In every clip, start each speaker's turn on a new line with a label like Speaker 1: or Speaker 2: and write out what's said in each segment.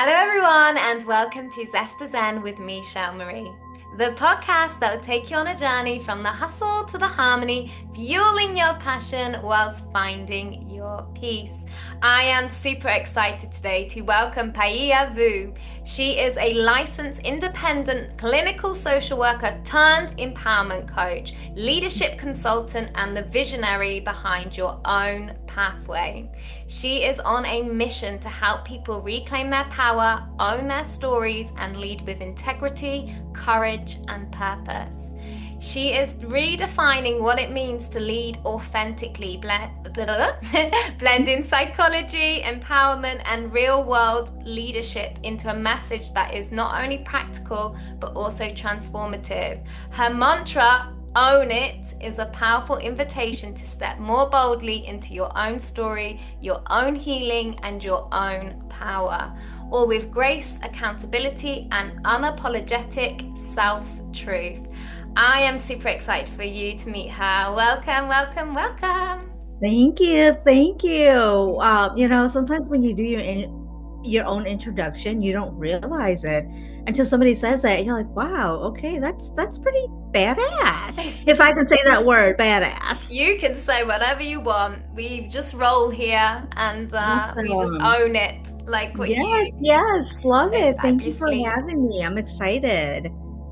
Speaker 1: Hello, everyone, and welcome to Zest Zen with me, Shel Marie, the podcast that will take you on a journey from the hustle to the harmony, fueling your passion whilst finding your peace. I am super excited today to welcome Poiab Vue. She is a licensed independent clinical social worker turned empowerment coach, leadership consultant, and the visionary behind Your Own Pathway. She is on a mission to help people reclaim their power, own their stories, and lead with integrity, courage, and purpose. She is redefining what it means to lead authentically, blending psychology, empowerment, and real-world leadership into a message that is not only practical, but also transformative. Her mantra, "Own It," is a powerful invitation to step more boldly into your own story, your own healing, and your own power, all with grace, accountability, and unapologetic self-truth. I am super excited for you to meet her. Welcome, welcome, welcome.
Speaker 2: Thank you. Thank you. Sometimes when you do your own introduction, you don't realize it until somebody says that, and you're like, "Wow, okay, that's pretty badass." If I can say that word, badass.
Speaker 1: You can say whatever you want. We just roll here and we just
Speaker 2: Awesome.
Speaker 1: own it, like what
Speaker 2: Yes,
Speaker 1: you
Speaker 2: yes, love
Speaker 1: so
Speaker 2: it. Thank you for
Speaker 1: fabulously.
Speaker 2: having me. I'm excited.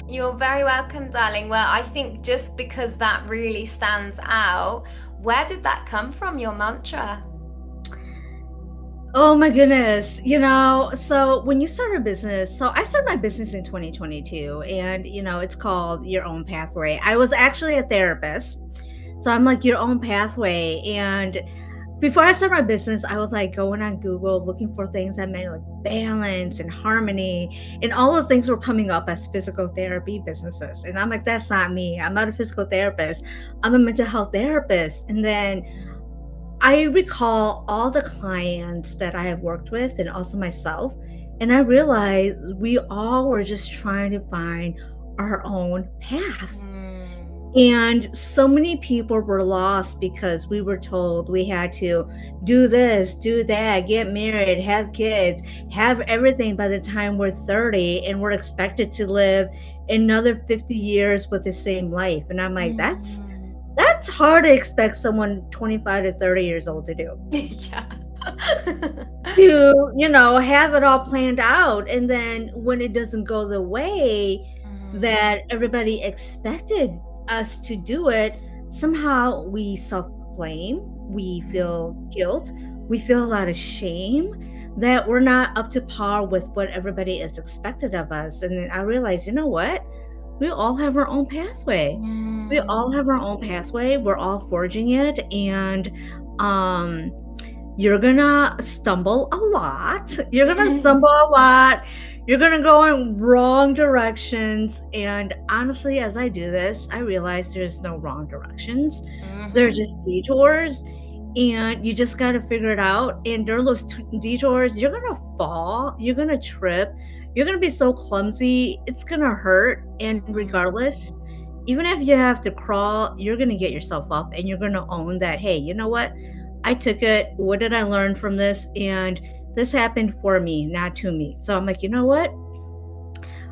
Speaker 1: You're very welcome, darling. Well, I think just because that really stands out, where did that come from, your mantra?
Speaker 2: Oh my goodness. So when you start a business, so I started my business in 2022 and it's called Your Own Pathway. I was actually a therapist. So I'm like Your Own Pathway. And before I started my business, I was like going on Google looking for things that meant like balance and harmony. And all those things were coming up as physical therapy businesses. And I'm like, that's not me. I'm not a physical therapist. I'm a mental health therapist. And then I recall all the clients that I have worked with and also myself. And I realized we all were just trying to find our own path. And so many people were lost because we were told we had to do this, do that, get married, have kids, have everything by the time we're 30, and we're expected to live another 50 years with the same life. And I'm like, that's hard to expect someone 25 to 30 years old to do.
Speaker 1: Yeah.
Speaker 2: To have it all planned out. And then when it doesn't go the way that everybody expected us to do it, somehow we self-blame, we feel guilt, we feel a lot of shame that we're not up to par with what everybody is expected of us. And then I realized, you know what? We all have our own pathway. We all have our own pathway. We're all forging it. And you're gonna stumble a lot. You're gonna stumble a lot. You're gonna go in wrong directions. And honestly, as I do this, I realize there's no wrong directions. They're just detours. And you just got to figure it out. And during those detours, you're going to fall. You're going to trip. You're going to be so clumsy. It's going to hurt. And regardless, even if you have to crawl, you're going to get yourself up and you're going to own that. Hey, you know what? I took it. What did I learn from this? And this happened for me, not to me. So I'm like, you know what?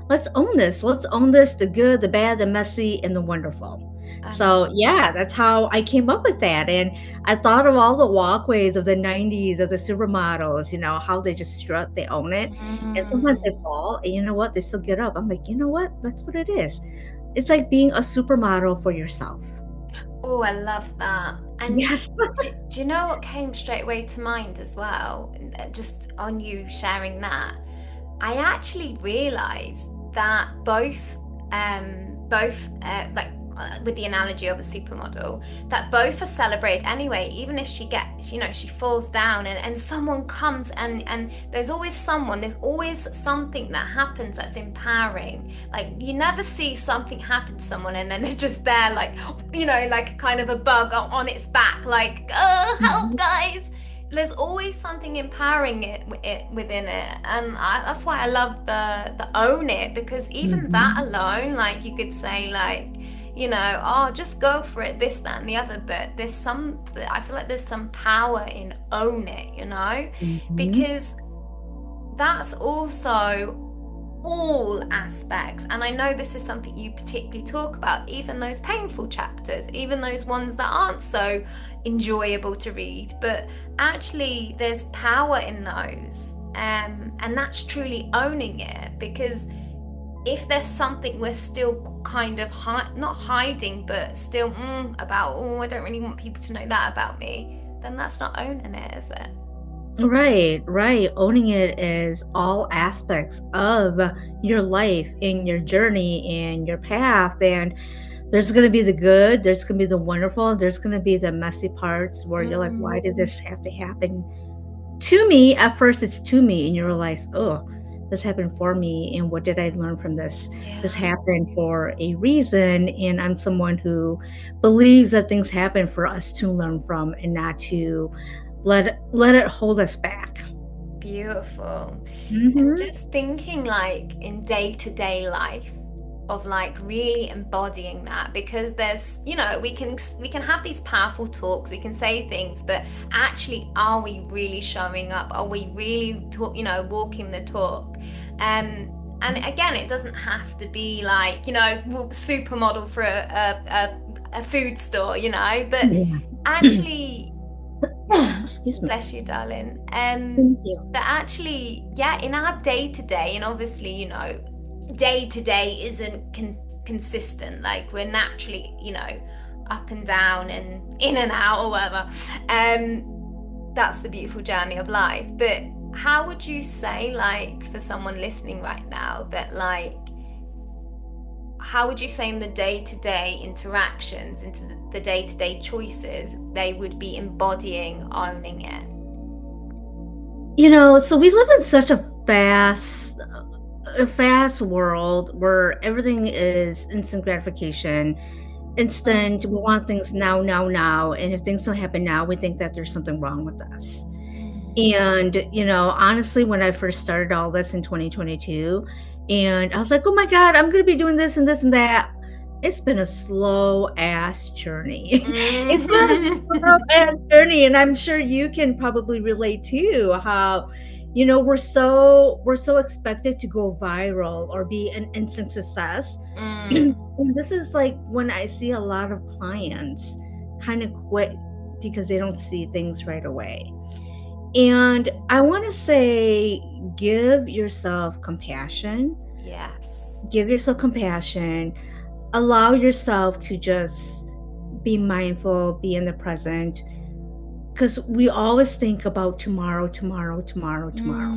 Speaker 2: Let's own this. Let's own this, the good, the bad, the messy, and the wonderful. So yeah, that's how I came up with that. And I thought of all the walkways of the 90s of the supermodels, how they just strut, they own it. And sometimes they fall, and you know what? They still get up. I'm like, you know what? That's what it is. It's like being a supermodel for yourself.
Speaker 1: Oh, I love that. And
Speaker 2: Yes.
Speaker 1: do you know what came straight away to mind as well? Just on you sharing that, I actually realized that with the analogy of a supermodel, that both are celebrated anyway, even if she gets, she falls down and someone comes and there's always something that happens that's empowering. Like, you never see something happen to someone and then they're just there like, like kind of a bug on its back, like, oh, help, guys. There's always something empowering it within it, and that's why I love the own it, because even that alone, like, you could say, like, oh, just go for it, this, that, and the other, but I feel like there's some power in own it, because that's also all aspects. And I know this is something you particularly talk about, even those painful chapters, even those ones that aren't so enjoyable to read, but actually there's power in those. And that's truly owning it, because if there's something we're still kind of not hiding, but still about, oh, I don't really want people to know that about me, then that's not owning it, is it?
Speaker 2: Right, right. Owning it is all aspects of your life and your journey and your path. And there's going to be the good, there's going to be the wonderful, there's going to be the messy parts where you're like, why did this have to happen to me? At first, it's to me, and you realize, oh, this happened for me. And what did I learn from this? This
Speaker 1: Yeah.
Speaker 2: happened for a reason. And I'm someone who believes that things happen for us to learn from and not to let it hold us back.
Speaker 1: Beautiful. And
Speaker 2: Mm-hmm.
Speaker 1: just thinking like in day-to-day life of like really embodying that, because there's, we can have these powerful talks, we can say things, but actually are we really showing up? Are we really walking the talk? And again, it doesn't have to be like, supermodel for a food store, but
Speaker 2: Yeah.
Speaker 1: actually,
Speaker 2: Excuse me.
Speaker 1: bless you, darling.
Speaker 2: Thank you.
Speaker 1: But actually, yeah, in our day to day, and obviously, day to day isn't consistent. Like we're naturally, up and down and in and out or whatever. That's the beautiful journey of life. But how would you say, like, for someone listening right now, that like, how would you say in the day-to-day interactions, into the day-to-day choices, they would be embodying owning it?
Speaker 2: So we live in such a fast world where everything is instant gratification, instant. We want things now, now, now. And if things don't happen now, we think that there's something wrong with us. And, honestly, when I first started all this in 2022, and I was like, oh my God, I'm going to be doing this and this and that. It's been a slow ass journey. It's been a slow ass journey. And I'm sure you can probably relate to how, we're so expected to go viral or be an instant success. And this is like when I see a lot of clients kind of quit because they don't see things right away. And I want to say, give yourself compassion.
Speaker 1: Yes.
Speaker 2: Give yourself compassion. Allow yourself to just be mindful, be in the present. Because we always think about tomorrow, tomorrow, tomorrow, tomorrow.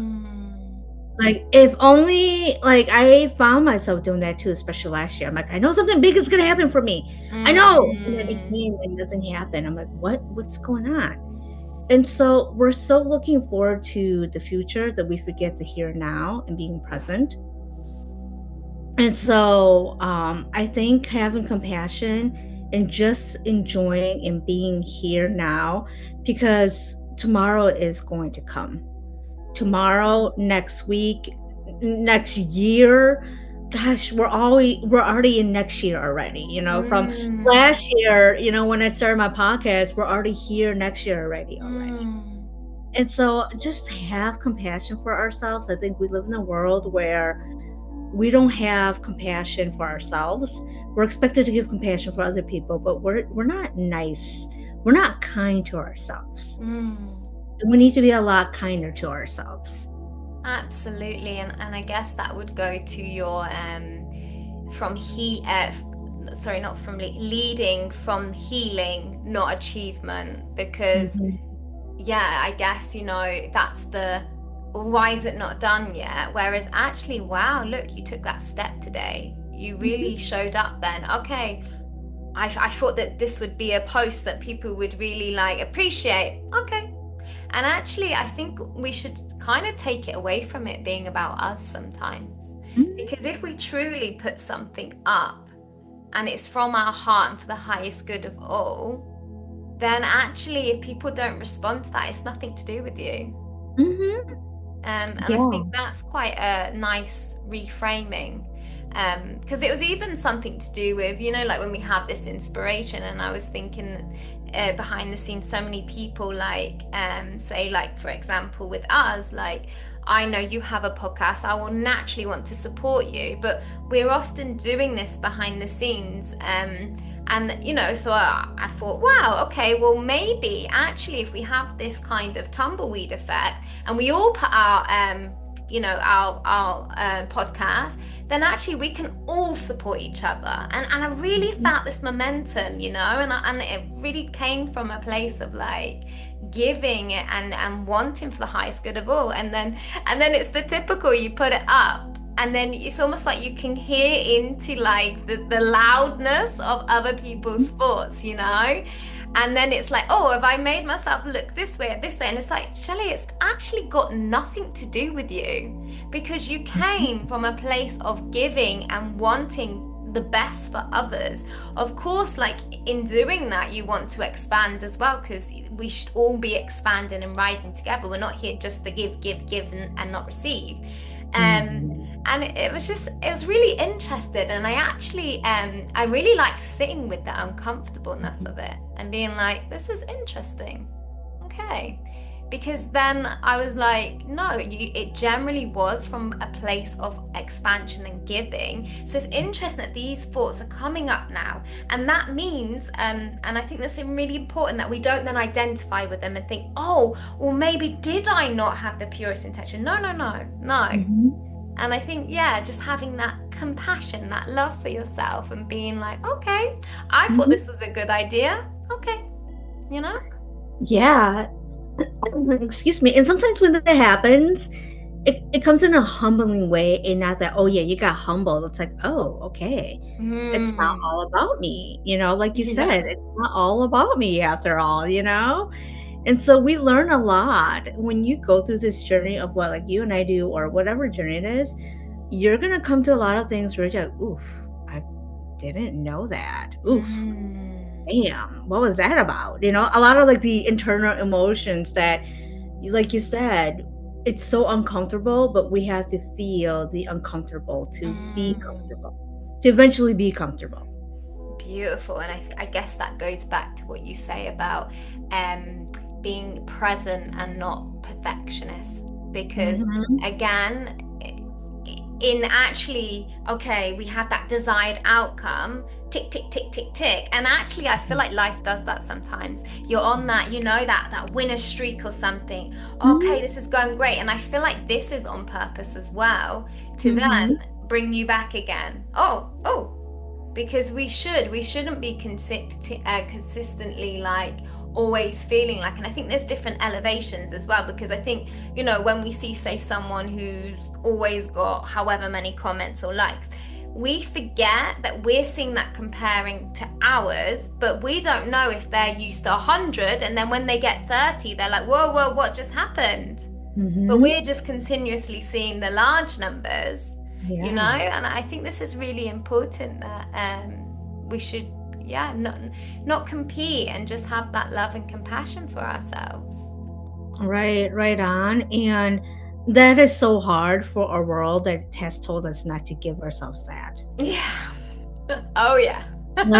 Speaker 2: Like, if only, like, I found myself doing that too, especially last year. I'm like, I know something big is going to happen for me. I know. And then it came and nothing happened. I'm like, what's going on? And so we're so looking forward to the future that we forget the here and now and being present. And so I think having compassion and just enjoying and being here now, because tomorrow is going to come. Tomorrow, next week, next year. Gosh, we're already in next year already. From last year, when I started my podcast, we're already here next year already. And so just have compassion for ourselves. I think we live in a world where we don't have compassion for ourselves. We're expected to give compassion for other people, but we're not nice. We're not kind to ourselves. We need to be a lot kinder to ourselves.
Speaker 1: Absolutely. And I guess that would go to your leading from healing, not achievement, because yeah, I guess, that's the, why is it not done yet? Whereas actually, wow, look, you took that step today. You really showed up then. Okay, I thought that this would be a post that people would really like appreciate. Okay. And actually, I think we should kind of take it away from it being about us sometimes. Because if we truly put something up and it's from our heart and for the highest good of all, then actually, if people don't respond to that, it's nothing to do with you. And I think that's quite a nice reframing. Because it was even something to do with, like when we have this inspiration, and I was thinking behind the scenes, so many people like say, like, for example, with us, like, I know you have a podcast, I will naturally want to support you. But we're often doing this behind the scenes. And, so I thought, wow, okay, well, maybe actually if we have this kind of tumbleweed effect and we all put our podcast, then actually we can all support each other. And I really felt this momentum, and it really came from a place of like giving and wanting for the highest good of all. And then it's the typical, you put it up, and then it's almost like you can hear into like the loudness of other people's thoughts, and then it's like, oh, have I made myself look this way? And it's like, Shelley, it's actually got nothing to do with you, because you came from a place of giving and wanting the best for others. Of course, like in doing that, you want to expand as well, because we should all be expanding and rising together. We're not here just to give and not receive. And it was really interesting, and I actually I really like sitting with the uncomfortableness of it and being like, this is interesting, okay, because then I was like, no, it generally was from a place of expansion and giving. So it's interesting that these thoughts are coming up now, and that means and I think that's really important, that we don't then identify with them and think, oh, well, maybe did I not have the purest intention? No. And I think, just having that compassion, that love for yourself, and being like, okay, I thought this was a good idea. Okay,
Speaker 2: Yeah. Excuse me. And sometimes when that happens, it comes in a humbling way, and not that, oh yeah, you got humbled. It's like, oh, okay. It's not all about me. Like you said, it's not all about me after all, And so we learn a lot when you go through this journey of what like you and I do, or whatever journey it is. You're going to come to a lot of things where you're like, oof, I didn't know that. Oof. Damn, what was that about? A lot of like the internal emotions that, like you said, it's so uncomfortable, but we have to feel the uncomfortable to be comfortable, to eventually be comfortable.
Speaker 1: Beautiful. And I guess that goes back to what you say about being present and not perfectionist, because again, in actually, okay, we had that desired outcome, tick tick tick tick tick, and actually I feel like life does that sometimes. You're on that that winner streak or something, okay, this is going great, and I feel like this is on purpose as well, to then bring you back again. Because we shouldn't be consistently like always feeling like, and I think there's different elevations as well, because I think, when we see, say, someone who's always got however many comments or likes, we forget that we're seeing that comparing to ours, but we don't know if they're used to 100, and then when they get 30, they're like, whoa, what just happened? But we're just continuously seeing the large numbers. And I think this is really important, that we should not compete, and just have that love and compassion for ourselves.
Speaker 2: Right on. And that is so hard for a world that has told us not to give ourselves that.
Speaker 1: Oh yeah.
Speaker 2: And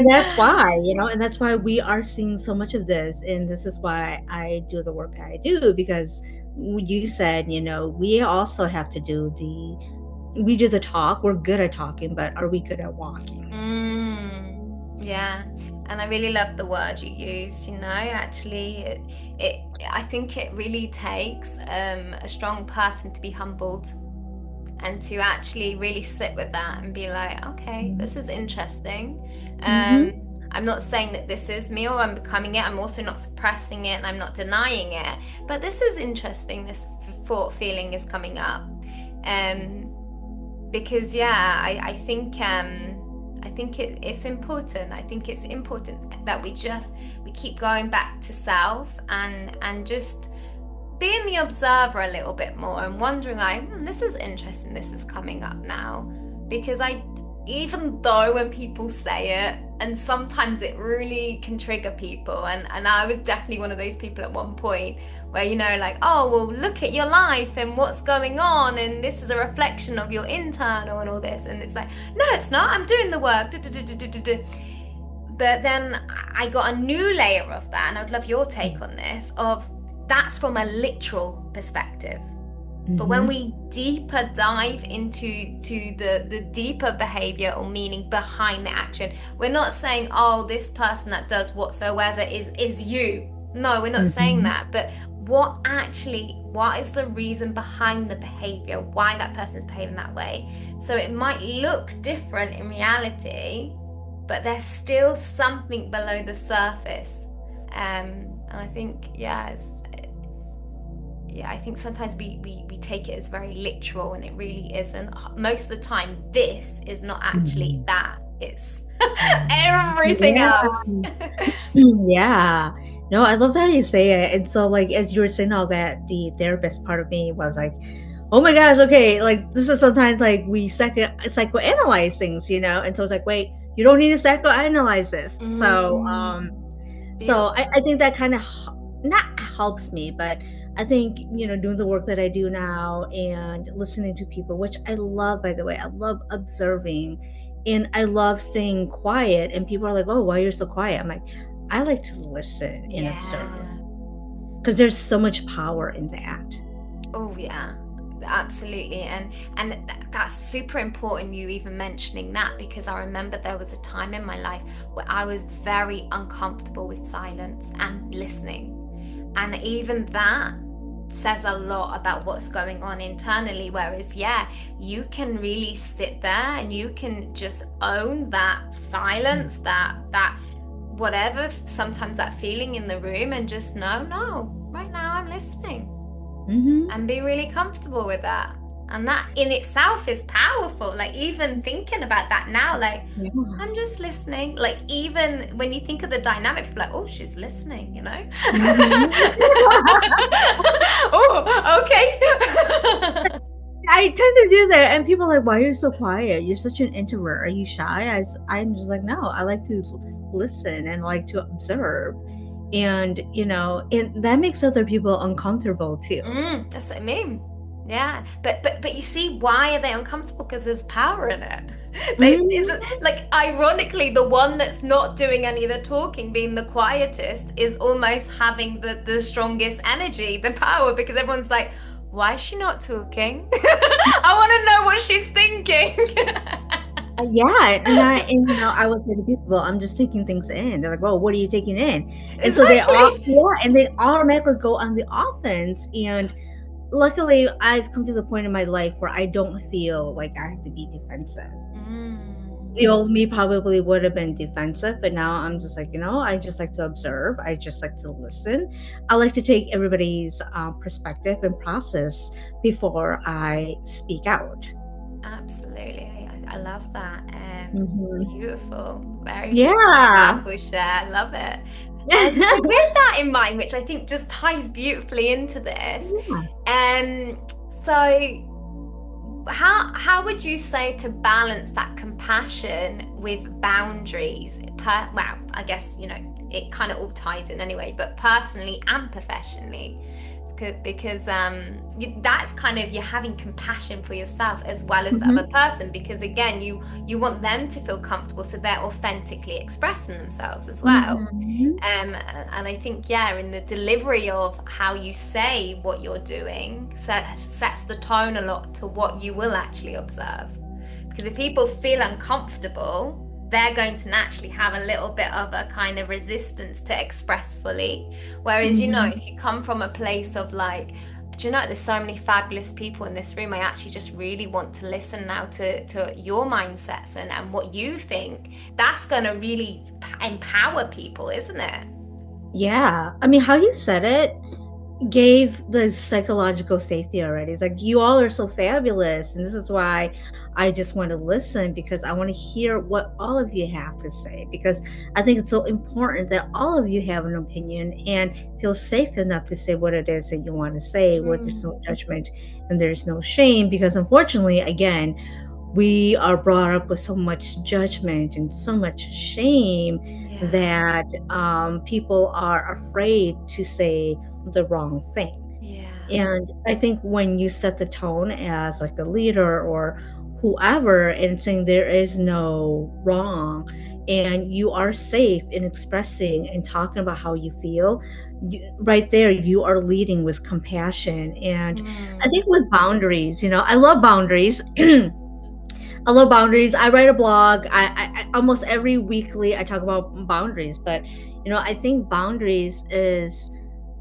Speaker 2: that's why, and that's why we are seeing so much of this, and this is why I do the work I do, because you said, we also have to we do the talk. We're good at talking, but are we good at walking?
Speaker 1: Yeah. And I really love the word you used, actually I think it really takes a strong person to be humbled, and to actually really sit with that and be like, okay, this is interesting. I'm not saying that this is me or I'm becoming it. I'm also not suppressing it, and I'm not denying it. But this is interesting. This thought, feeling is coming up, because I think it's important. I think it's important that we keep going back to self, and just being the observer a little bit more, and wondering like, this is interesting. This is coming up now, because even though when people say it, and sometimes it really can trigger people, and I was definitely one of those people at one point where, like, oh, well, look at your life and what's going on, and this is a reflection of your internal and all this, and it's like, no, it's not, I'm doing the work. But then I got a new layer of that, and I'd love your take on this, of that's from a literal perspective. But when
Speaker 2: Mm-hmm.
Speaker 1: we deeper dive into the deeper behavior or meaning behind the action, we're not saying, oh, this person that does whatsoever is you. No, we're not saying
Speaker 2: Mm-hmm.
Speaker 1: that. But what is the reason behind the behavior, why that person is behaving that way? So it might look different in reality, but there's still something below the surface. And I think, I think sometimes we take it as very literal, and it really isn't. Most of the time, this is not actually
Speaker 2: Mm-hmm.
Speaker 1: that. It's
Speaker 2: Mm-hmm.
Speaker 1: everything
Speaker 2: Yeah.
Speaker 1: else.
Speaker 2: Yeah. No, I love how you say it. And so, like, as you were saying all that, the therapist part of me was like, oh my gosh, okay, like, this is sometimes like we psychoanalyze things, and so it's like, wait, you don't need to psychoanalyze this. So, I
Speaker 1: Beautiful.
Speaker 2: think that kind of not helps me, but I think, doing the work that I do now and listening to people, which I love, by the way, I love observing and I love staying quiet. And people are like, oh, why you're so quiet? I'm like, I like to listen and observe
Speaker 1: Yeah.
Speaker 2: because there's so much power in that.
Speaker 1: Oh yeah. Absolutely. And that's super important, you even mentioning that, because I remember there was a time in my life where I was very uncomfortable with silence and listening. And even that says a lot about what's going on internally. Whereas, yeah, you can really sit there and you can just own that silence, that whatever, sometimes that feeling in the room, and just know, no, right now I'm listening,
Speaker 2: Mm-hmm.
Speaker 1: and be really comfortable with that. And that in itself is powerful. Like, even thinking about that now, like,
Speaker 2: Yeah.
Speaker 1: I'm just listening. Like, even when you think of the dynamic, people are like, oh, she's listening, you know?
Speaker 2: Mm-hmm.
Speaker 1: Oh, okay.
Speaker 2: I tend to do that, and people are like, "Why are you so quiet? You're such an introvert. Are you shy?" I'm just like, "No, I like to listen and like to observe," and that makes other people uncomfortable too.
Speaker 1: That's what I mean. Yeah, but you see, why are they uncomfortable? Because there's power in it.
Speaker 2: Mhm.
Speaker 1: Like, ironically, the one that's not doing any of the talking, being the quietest, is almost having the strongest energy, the power, because everyone's like, why is she not talking? I want to know what she's thinking.
Speaker 2: Yeah, I would say to people, "Well, I'm just taking things in." They're like, "Well, what are you taking in?" And so they all,
Speaker 1: Exactly.
Speaker 2: yeah, and they automatically go on the offense. And luckily, I've come to the point in my life where I don't feel like I have to be defensive.
Speaker 1: Mm.
Speaker 2: The old me probably would have been defensive, but now I'm just like, I just like to observe. I just like to listen. I like to take everybody's perspective and process before I speak out.
Speaker 1: Absolutely. I love that.
Speaker 2: Hmm.
Speaker 1: Beautiful. Very beautiful,
Speaker 2: Yeah.
Speaker 1: powerful share. I love it. So with that in mind, which I think just ties beautifully into this,
Speaker 2: Yeah.
Speaker 1: um, so how would you say to balance that compassion with boundaries? Well, I guess, it kind of all ties in anyway, but personally and professionally. Because that's kind of, you're having compassion for yourself as well as the other
Speaker 2: Hmm.
Speaker 1: person, because again, you want them to feel comfortable, so they're authentically expressing themselves as well.
Speaker 2: Hmm.
Speaker 1: And I think, yeah, in the delivery of how you say what you're doing sets the tone a lot to what you will actually observe. Because if people feel uncomfortable, they're going to naturally have a little bit of a kind of resistance to express fully. Whereas,
Speaker 2: Hmm.
Speaker 1: if you come from a place of like, do you know, there's so many fabulous people in this room. I actually just really want to listen now to your mindsets and what you think. That's going to really empower people, isn't it?
Speaker 2: Yeah. I mean, how you said it gave the psychological safety already. It's like, you all are so fabulous. And this is why I just want to listen, because I want to hear what all of you have to say. Because I think it's so important that all of you have an opinion and feel safe enough to say what it is that you want to say, where there's no
Speaker 1: Mm,
Speaker 2: judgment and there's no shame. Because unfortunately, again, we are brought up with so much judgment and so much shame
Speaker 1: yeah,
Speaker 2: that people are afraid to say the wrong thing.
Speaker 1: yeah,
Speaker 2: And I think when you set the tone as like a leader or whoever and saying there is no wrong and you are safe in expressing and talking about how you feel, right there, you are leading with compassion. And I think
Speaker 1: Mm,
Speaker 2: with boundaries, I love boundaries. I love boundaries. I write a blog. I almost every weekly I talk about boundaries, but I think boundaries is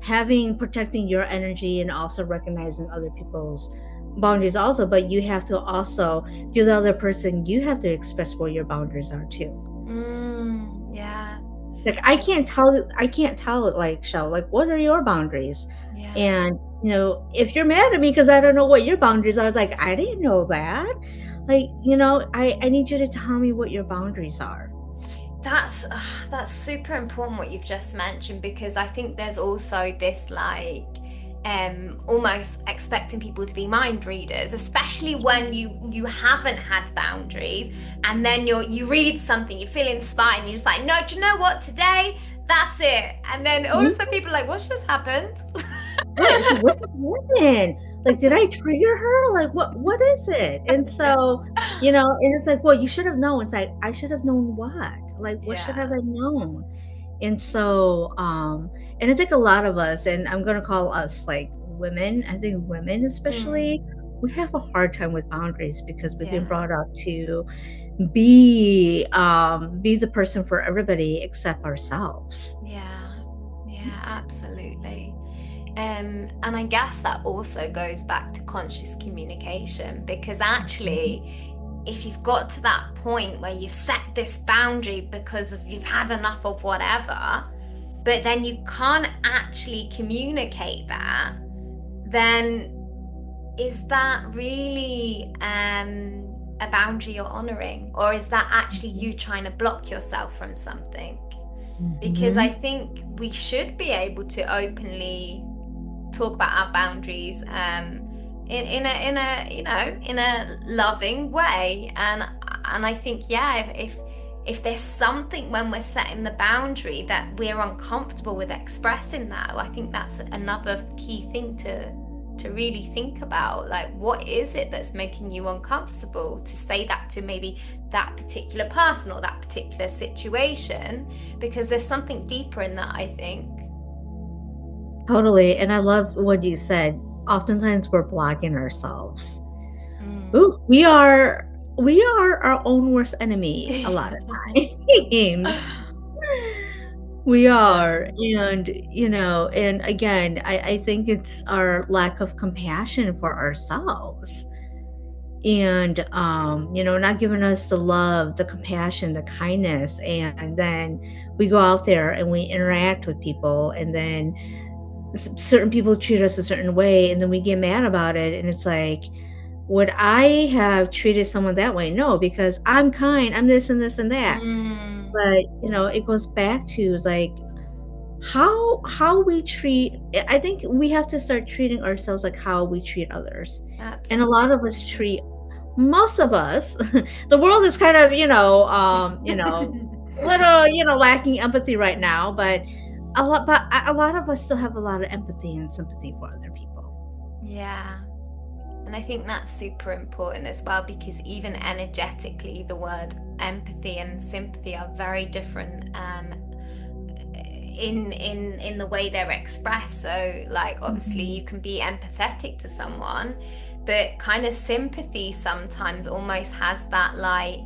Speaker 2: having protecting your energy and also recognizing other people's boundaries also, but you have to also, if you're the other person, you have to express what your boundaries are too.
Speaker 1: yeah.
Speaker 2: Like
Speaker 1: I,
Speaker 2: I can't tell it, like, Shell, like, what are your boundaries?
Speaker 1: yeah.
Speaker 2: And if you're mad at me because I don't know what your boundaries are, I was like, I didn't know that. Like, I need you to tell me what your boundaries are.
Speaker 1: That's super important what you've just mentioned, because I think there's also this like almost expecting people to be mind readers, especially when you haven't had boundaries, and then you read something, you feel inspired, and you're just like, no, do you know what? Today, that's it. And then all of a sudden people are like, what's just happened?
Speaker 2: Right. So what just happened? Like, did I trigger her? Like, what is it? And so, and it's like, well, you should have known. It's like, I should have known what? Like, what should have
Speaker 1: Yeah.
Speaker 2: I known? And so, and I think a lot of us, and I'm gonna call us like women, I think women especially,
Speaker 1: Mm,
Speaker 2: we have a hard time with boundaries because we've been
Speaker 1: yeah.
Speaker 2: brought up to be the person for everybody except ourselves.
Speaker 1: Yeah. Yeah, absolutely. And I guess that also goes back to conscious communication, because
Speaker 2: Mhm.
Speaker 1: actually, if you've got to that point where you've set this boundary because of you've had enough of whatever, but then you can't actually communicate that, then is that really a boundary you're honoring? Or is that actually you trying to block yourself from something? Because I
Speaker 2: Mhm.
Speaker 1: think we should be able to openly talk about our boundaries in a loving way, and I think, yeah, if there's something when we're setting the boundary that we're uncomfortable with expressing that, I think that's another key thing to really think about, like, what is it that's making you uncomfortable to say that to maybe that particular person or that particular situation, because there's something deeper in that, I think.
Speaker 2: Totally. And I love what you said. Oftentimes we're blocking ourselves.
Speaker 1: Mm.
Speaker 2: Ooh, we are our own worst enemy a lot of times. We are.
Speaker 1: Yeah.
Speaker 2: And again, I think it's our lack of compassion for ourselves. And not giving us the love, the compassion, the kindness. And then we go out there and we interact with people, and then certain people treat us a certain way, and then we get mad about it, and it's like, would I have treated someone that way? No, because I'm kind, I'm this and this and that.
Speaker 1: Mm,
Speaker 2: But it goes back to like how we treat. I think we have to start treating ourselves like how we treat others. And a lot of us
Speaker 1: absolutely.
Speaker 2: treat, most of us, the world is kind of little lacking empathy right now, but a lot of us still have a lot of empathy and sympathy for other people.
Speaker 1: Yeah. And I think that's super important as well, because even energetically, the word empathy and sympathy are very different in the way they're expressed. So, like, obviously,
Speaker 2: Mhm.
Speaker 1: you can be empathetic to someone, but kind of sympathy sometimes almost has that like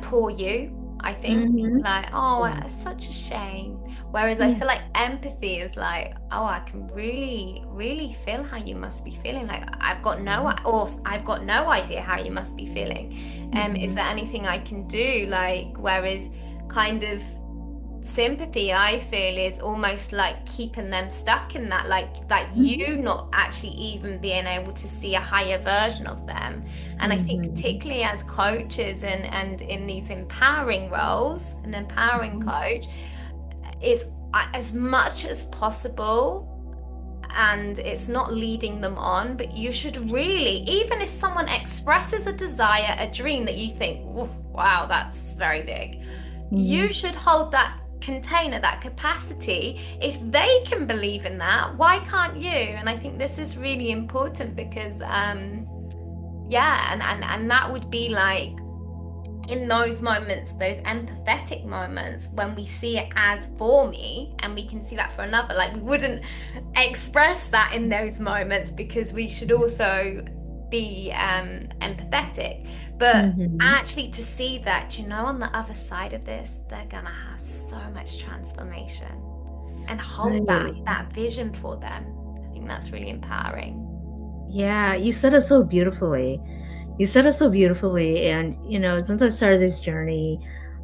Speaker 1: poor you, I think.
Speaker 2: Mhm.
Speaker 1: Like, oh,
Speaker 2: Yeah.
Speaker 1: it's such a shame. Whereas I
Speaker 2: Yeah.
Speaker 1: feel like empathy is like, oh, I can really, really feel how you must be feeling. Like,
Speaker 2: Mhm.
Speaker 1: I've got no idea how you must be feeling. Is
Speaker 2: Mhm.
Speaker 1: there anything I can do? Like, whereas kind of sympathy, I feel, is almost like keeping them stuck in that, like
Speaker 2: Mhm.
Speaker 1: you not actually even being able to see a higher version of them. And I think
Speaker 2: Mhm.
Speaker 1: particularly as coaches and in these empowering roles, an empowering
Speaker 2: Mhm.
Speaker 1: coach is as much as possible, and it's not leading them on, but you should really, even if someone expresses a desire, a dream that you think, wow, that's very big, you
Speaker 2: Mhm.
Speaker 1: should hold that container, that capacity. If they can believe in that, why can't you? And I think this is really important, because yeah, and that would be like in those moments, those empathetic moments, when we see it as for me and we can see that for another, like we wouldn't express that in those moments because we should also be empathetic. But
Speaker 2: Hmm.
Speaker 1: actually, to see that, on the other side of this, they're gonna have so much transformation and hold that
Speaker 2: Right.
Speaker 1: that vision for them. I think that's really empowering.
Speaker 2: Yeah, you said it so beautifully. You said it so beautifully. And, since I started this journey,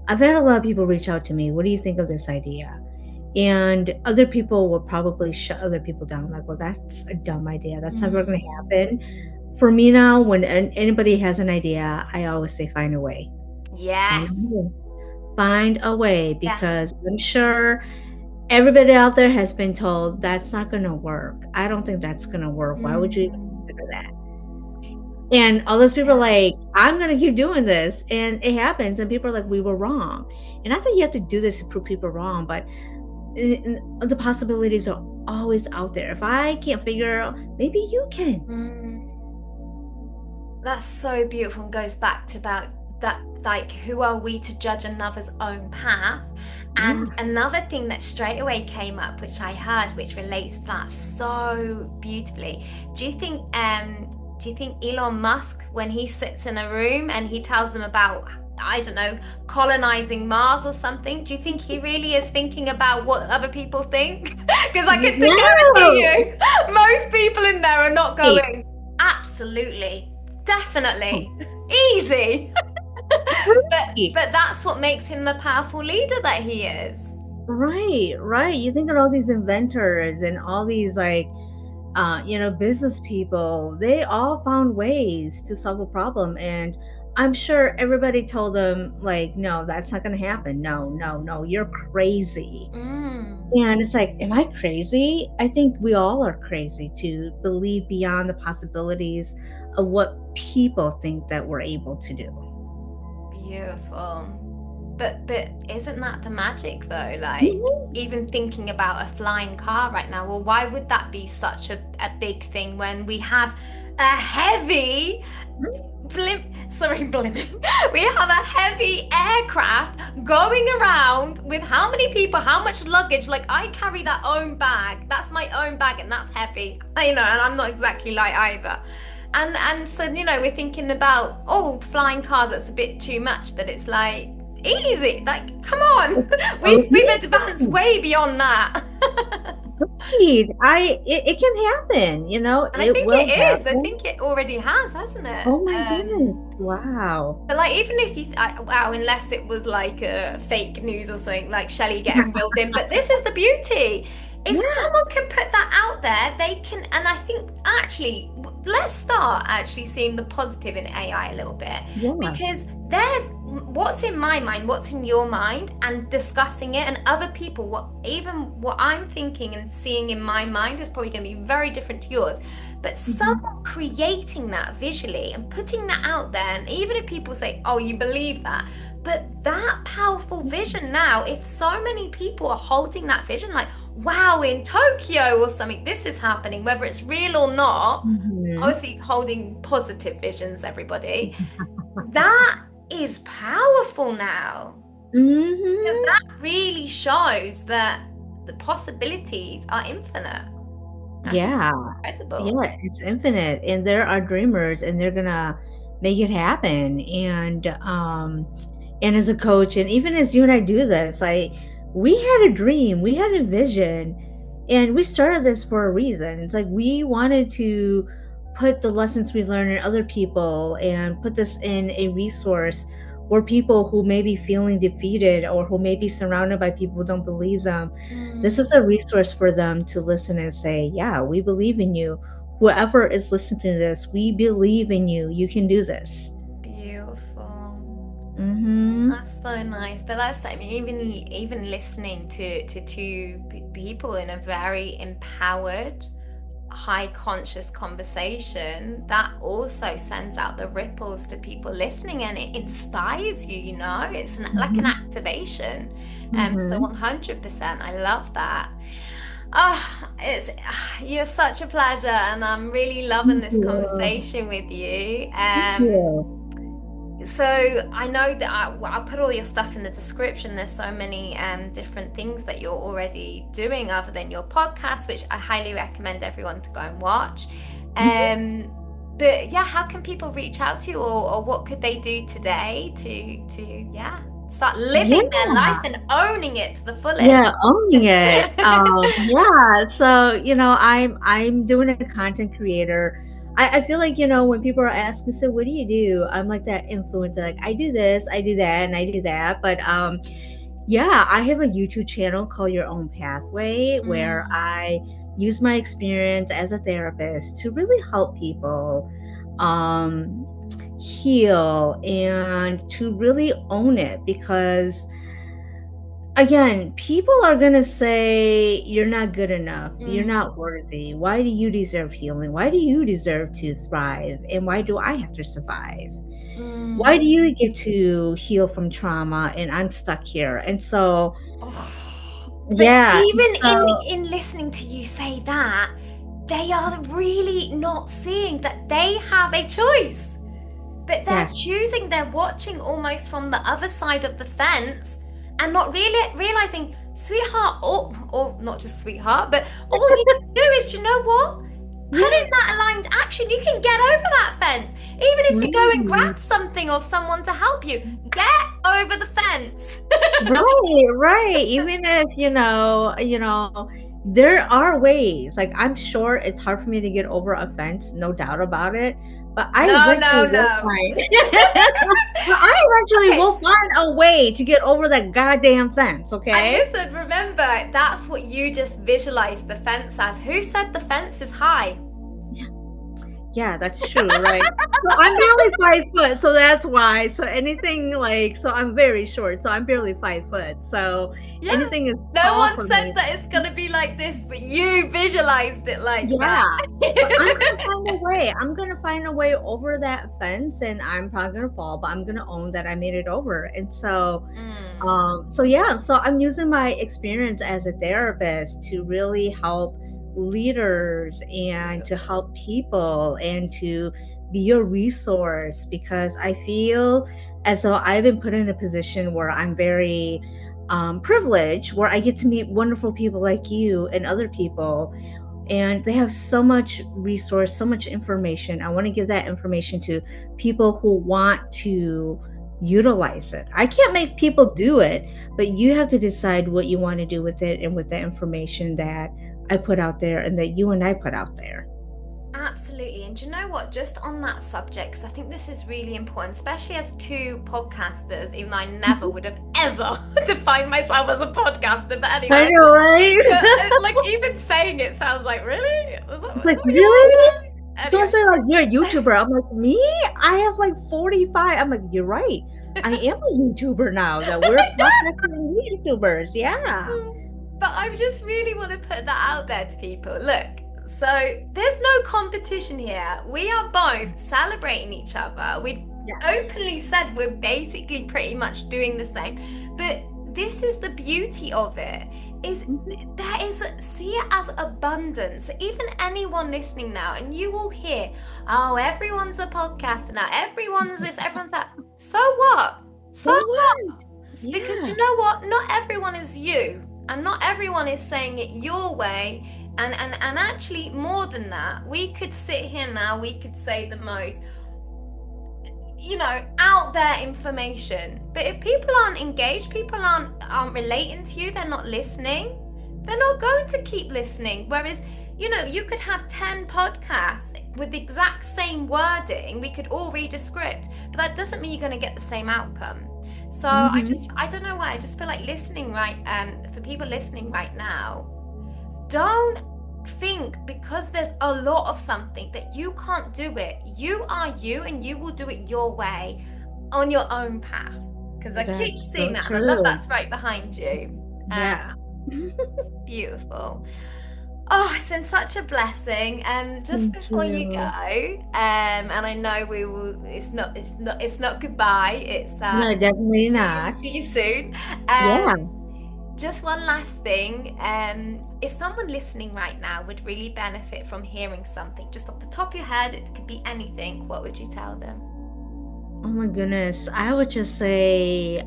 Speaker 2: I've had a lot of people reach out to me. What do you think of this idea? And other people will probably shut other people down, like, well, that's a dumb idea. That's never going to
Speaker 1: Mm.
Speaker 2: happen. For me now, when anybody has an idea, I always say, find a way. Find a
Speaker 1: Yes.
Speaker 2: way. Find a way,
Speaker 1: Yeah.
Speaker 2: because I'm sure everybody out there has been told that's not going to work. I don't think that's going to work. Why would you even
Speaker 1: Mm.
Speaker 2: consider that? And all those people are
Speaker 1: Yeah.
Speaker 2: like, I'm gonna keep doing this. And it happens, and people are like, we were wrong. And I think you have to do this to prove people wrong, but the possibilities are always out there. If I can't figure out, maybe you can.
Speaker 1: Mm. That's so beautiful and goes back to about that, like, who are we to judge another's own path?
Speaker 2: Yeah.
Speaker 1: And another thing that straight away came up, which I heard, which relates to that so beautifully. Do you think do you think Elon Musk, when he sits in a room and he tells them about, I don't know, colonizing Mars or something, do you think he really is thinking about what other people think? Because I can guarantee
Speaker 2: No.
Speaker 1: you, most people in there are not
Speaker 2: Right.
Speaker 1: going, absolutely. Definitely. Easy. But that's what makes him the powerful leader that he is.
Speaker 2: Right, right. You think of all these inventors and all these, like, business people, they all found ways to solve a problem. And I'm sure everybody told them, like, no, that's not going to happen. No, no, no, you're crazy.
Speaker 1: Mm,
Speaker 2: And it's like, am I crazy? I think we all are crazy to believe beyond the possibilities of what people think that we're able to do.
Speaker 1: beautiful. But isn't that the magic though? Like
Speaker 2: Mhm.
Speaker 1: even thinking about a flying car right now, well, why would that be such a big thing when we have a heavy blimming. We have a heavy aircraft going around with how many people, how much luggage? Like I carry that own bag. That's my own bag, and that's heavy. And I'm not exactly light either. And so we're thinking about flying cars. That's a bit too much, but it's like easy. Like come on,
Speaker 2: So
Speaker 1: we've advanced way beyond that.
Speaker 2: easy. It can happen,
Speaker 1: And I
Speaker 2: it
Speaker 1: think
Speaker 2: will
Speaker 1: it is. I
Speaker 2: happen.
Speaker 1: think it already has, hasn't it?
Speaker 2: Oh my goodness. Wow.
Speaker 1: But like, even if wow, unless it was like fake news or something, like Shelley getting reeled in. But this is the beauty. If
Speaker 2: Yeah.
Speaker 1: someone can put that out there, they can. And I think actually, let's start actually seeing the positive in AI a little bit,
Speaker 2: Yeah.
Speaker 1: because there's what's in my mind, what's in your mind, and discussing it, and other people, what I'm thinking and seeing in my mind is probably going to be very different to yours. But
Speaker 2: Mhm.
Speaker 1: someone creating that visually and putting that out there, and even if people say, oh, you believe that, but that powerful vision now, if so many people are holding that vision, like, wow, in Tokyo or something, this is happening, whether it's real or not,
Speaker 2: Mhm.
Speaker 1: obviously holding positive visions, everybody, that is powerful now. Because
Speaker 2: Mhm.
Speaker 1: that really shows that the possibilities are infinite. I think
Speaker 2: Yeah.
Speaker 1: it's incredible.
Speaker 2: Yeah, it's infinite, and there are dreamers, and they're gonna make it happen. And as a coach, and even as you and I do this, like, we had a dream, we had a vision, and we started this for a reason. It's like we wanted to put the lessons we learned in other people and put this in a resource where people who may be feeling defeated or who may be surrounded by people who don't believe them, this is
Speaker 1: Mm,
Speaker 2: a resource for them to listen and say, yeah, we believe in you. Whoever is listening to this, we believe in you. You can do this.
Speaker 1: beautiful.
Speaker 2: Mm-hmm.
Speaker 1: That's so nice. But that's, I mean, even listening to two people in a very empowered, high conscious conversation, that also sends out the ripples to people listening, and it inspires you. It's like an
Speaker 2: Mm-hmm.
Speaker 1: activation. So
Speaker 2: Mm-hmm.
Speaker 1: 100%, I love that. It's you're such a pleasure, and I'm really loving
Speaker 2: Thank
Speaker 1: this
Speaker 2: you.
Speaker 1: conversation with you.
Speaker 2: Thank you.
Speaker 1: So I know that I'll put all your stuff in the description. There's so many different things that you're already doing other than your podcast, which I highly recommend everyone to go and watch.
Speaker 2: Mhm.
Speaker 1: But yeah, how can people reach out to you, or what could they do today to yeah, start living
Speaker 2: Yeah.
Speaker 1: their life and owning it to the fullest?
Speaker 2: Yeah, owning it. Yeah. So, I'm doing a content creator. I feel like, when people are asking, so what do you do? I'm like that influencer. Like I do this, I do that, and I do that. But yeah, I have a YouTube channel called Your Own Pathway where
Speaker 1: Mm,
Speaker 2: I use my experience as a therapist to really help people um heal and to really own it, because again, people are going to say you're not good enough, you're
Speaker 1: mm,
Speaker 2: not worthy, why do you deserve healing, why do you deserve to thrive, and why do I have to survive, why do
Speaker 1: mm.
Speaker 2: you get to heal from trauma and I'm stuck here. And so
Speaker 1: Oh, but
Speaker 2: yeah,
Speaker 1: even
Speaker 2: so
Speaker 1: in listening to you say that, they are really not seeing that they have a choice. But they're
Speaker 2: yes.
Speaker 1: choosing, they're watching almost from the other side of the fence and not really realizing, sweetheart, or not just sweetheart, but all you need to do is, do you know what? Put in
Speaker 2: Yeah,
Speaker 1: that aligned action. You can get over that fence. Even if you go and
Speaker 2: right.
Speaker 1: grab something or someone to help you, get over the fence.
Speaker 2: Right, right. Even if, there are ways. Like I'm sure it's hard for me to get over a fence, no doubt about it. But I
Speaker 1: No,
Speaker 2: eventually
Speaker 1: no,
Speaker 2: will
Speaker 1: no.
Speaker 2: find but I eventually
Speaker 1: Okay,
Speaker 2: will find a way to get over that goddamn fence,
Speaker 1: and
Speaker 2: okay?
Speaker 1: listen, remember, that's what you just visualized the fence as. Who said the fence is high?
Speaker 2: Yeah, that's true, right? So I'm barely 5 foot, so that's why. So anything like, so I'm very short, so I'm barely 5 foot. So
Speaker 1: Yeah.
Speaker 2: anything is
Speaker 1: No
Speaker 2: tall
Speaker 1: one
Speaker 2: for
Speaker 1: said
Speaker 2: me.
Speaker 1: that it's gonna be like this, but you visualized it like that.
Speaker 2: Yeah, but I'm gonna find a way. I'm gonna find a way over that fence, and I'm probably gonna fall, but I'm gonna own that I made it over. And so,
Speaker 1: Mm,
Speaker 2: yeah, so I'm using my experience as a therapist to really help leaders and to
Speaker 1: beautiful.
Speaker 2: help people and to be your resource, because I feel as though I've been put in a position where I'm very privileged, where I get to meet wonderful people like you and other people, and they have so much resource, so much information. I want to give that information to people who want to utilize it. I can't make people do it, but you have to decide what you want to do with it and with the information that I put out there and that you and I put out there.
Speaker 1: Absolutely. And do you know what? Just on that subject, because I think this is really important, especially as two podcasters, even though I never
Speaker 2: Mhm.
Speaker 1: would have ever defined myself as a podcaster. But
Speaker 2: I
Speaker 1: anyway,
Speaker 2: know, right?
Speaker 1: like even saying it sounds like, really? Is
Speaker 2: It's
Speaker 1: that
Speaker 2: like,
Speaker 1: what you
Speaker 2: really?
Speaker 1: want to say?
Speaker 2: Someone
Speaker 1: Anyway.
Speaker 2: say like you're a YouTuber. I'm like, me? I have like 45. I'm like, you're right. I am a YouTuber now. That we're podcasting YouTubers. Yeah.
Speaker 1: But I just really want to put that out there to people. Look, so there's no competition here. We are both celebrating each other. We've
Speaker 2: Yes.
Speaker 1: openly said we're basically pretty much doing the same. But this is the beauty of it. Is
Speaker 2: Mhm.
Speaker 1: there is see it as abundance. Even anyone listening now, and you will hear, oh, everyone's a podcaster now, everyone's this, everyone's that. So what? So
Speaker 2: So what?
Speaker 1: because do
Speaker 2: Yeah.
Speaker 1: you know what? Not everyone is you, and not everyone is saying it your way. And actually, more than that, we could sit here now, we could say the most, out there information. But if people aren't engaged, people aren't relating to you, they're not listening, they're not going to keep listening. Whereas, you could have 10 podcasts with the exact same wording, we could all read a script, but that doesn't mean you're going to get the same outcome. So
Speaker 2: Mhm.
Speaker 1: I don't know why, I just feel like listening right, for people listening right now, don't think because there's a lot of something that you can't do it. You are you, and you will do it your way on your own path. Because I keep
Speaker 2: That's
Speaker 1: seeing
Speaker 2: so
Speaker 1: that, and I love
Speaker 2: true.
Speaker 1: that's right behind you.
Speaker 2: Yeah.
Speaker 1: Beautiful. Oh, it's been such a blessing. Just
Speaker 2: Thank
Speaker 1: before you go,
Speaker 2: you.
Speaker 1: and I know we will. It's not goodbye. It's
Speaker 2: No, definitely
Speaker 1: see you
Speaker 2: not.
Speaker 1: see you soon.
Speaker 2: Yeah.
Speaker 1: Just one last thing. If someone listening right now would really benefit from hearing something, just off the top of your head, it could be anything, what would you tell them?
Speaker 2: Oh my goodness. I would just say,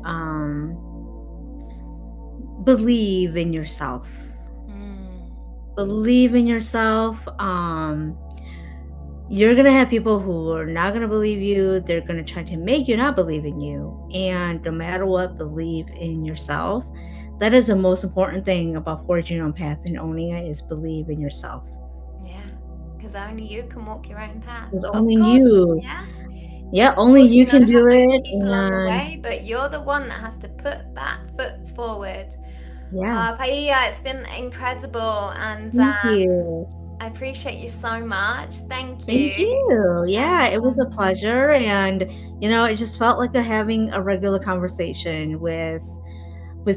Speaker 2: believe in yourself.
Speaker 1: Mm,
Speaker 2: Believe in yourself. You're gonna have people who are not gonna believe you. They're gonna try to make you not believe in you. And no matter what, believe in yourself. That is the most important thing about forging your own path and owning it is believe in yourself.
Speaker 1: yeah, because only you can walk your own path.
Speaker 2: Because
Speaker 1: Of
Speaker 2: only
Speaker 1: course,
Speaker 2: you,
Speaker 1: yeah.
Speaker 2: yeah,
Speaker 1: Of
Speaker 2: only
Speaker 1: course,
Speaker 2: you can
Speaker 1: have
Speaker 2: do
Speaker 1: those
Speaker 2: it.
Speaker 1: people on the
Speaker 2: And
Speaker 1: way, but you're the one that has to put that foot forward.
Speaker 2: yeah,
Speaker 1: Paia, it's been incredible, and
Speaker 2: thank you.
Speaker 1: I appreciate you so much. Thank
Speaker 2: Thank
Speaker 1: you.
Speaker 2: you.
Speaker 1: And
Speaker 2: Yeah, it was a pleasure. And, it just felt like having a regular conversation with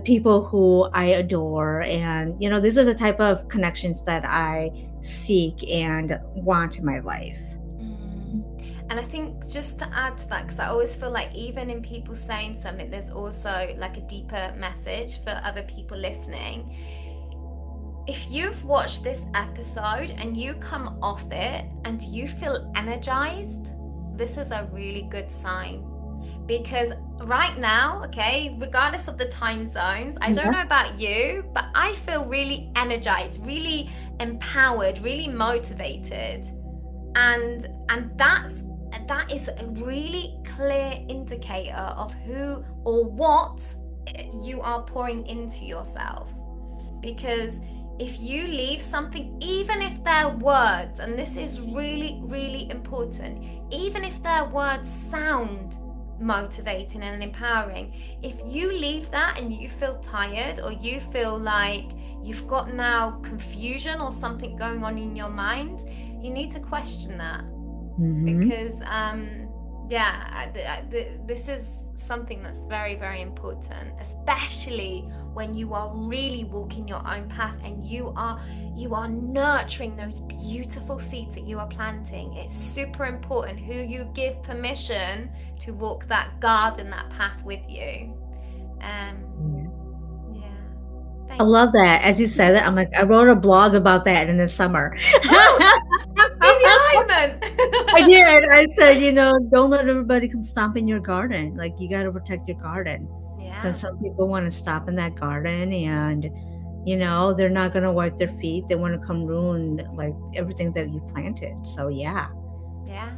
Speaker 2: people who I adore. And, these are the type of connections that I seek and want in my life.
Speaker 1: mm, and I think just to add to that, because I always feel like even in people saying something, there's also like a deeper message for other people listening. If you've watched this episode and you come off it and you feel energized, this is a really good sign. Because right now, okay, regardless of the time zones, I don't
Speaker 2: Yeah.
Speaker 1: know about you, but I feel really energized, really empowered, really motivated. And that is a really clear indicator of who or what you are pouring into yourself. Because if you leave something, even if their words, and this is really, really important, even if their words sound motivating and empowering, if you leave that and you feel tired or you feel like you've got now confusion or something going on in your mind, you need to question that.
Speaker 2: Hmm.
Speaker 1: Because yeah, this is something that's very, very important, especially when you are really walking your own path and you are nurturing those beautiful seeds that you are planting. It's super important who you give permission to walk that garden, that path with you. um yeah,
Speaker 2: I
Speaker 1: thank
Speaker 2: love that. As you said it, I'm like, I wrote a blog about that in the summer.
Speaker 1: oh, in the alignment.
Speaker 2: I did. I said, don't let everybody come stomp in your garden. Like, you got to protect your garden.
Speaker 1: Yeah,
Speaker 2: Because some people want to stop in that garden and, they're not going to wipe their feet. They want to come ruin like everything that you planted. So, yeah.
Speaker 1: yeah.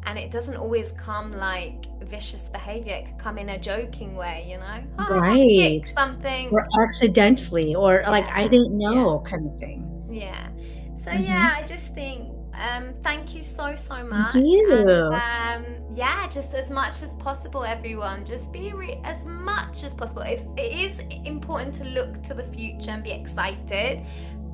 Speaker 1: And it doesn't always come like vicious behavior. It could come in a joking way,
Speaker 2: Right.
Speaker 1: kick something.
Speaker 2: Or accidentally, or like, I
Speaker 1: Yeah,
Speaker 2: didn't
Speaker 1: yeah,
Speaker 2: know kind of thing.
Speaker 1: yeah. So
Speaker 2: Hmm.
Speaker 1: yeah, I just think thank you so, so
Speaker 2: Thank
Speaker 1: much. And
Speaker 2: you.
Speaker 1: yeah, just as much as possible, everyone. Just be as much as possible. It is important to look to the future and be excited,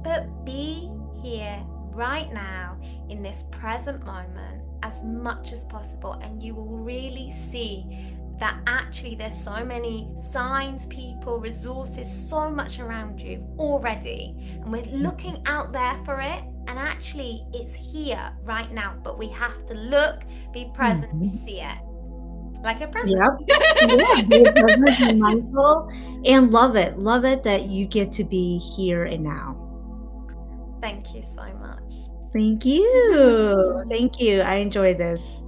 Speaker 1: but be here right now in this present moment as much as possible, and you will really see that actually there's so many signs, people, resources, so much around you already, and we're looking out there for it, and actually it's here right now, but we have to look, be present to
Speaker 2: Mhm.
Speaker 1: see it like a present.
Speaker 2: Yep. Yeah, be present, be mindful, and love it. Love it that you get to be here and now.
Speaker 1: Thank you so much.
Speaker 2: Thank you. Thank you. I enjoy this.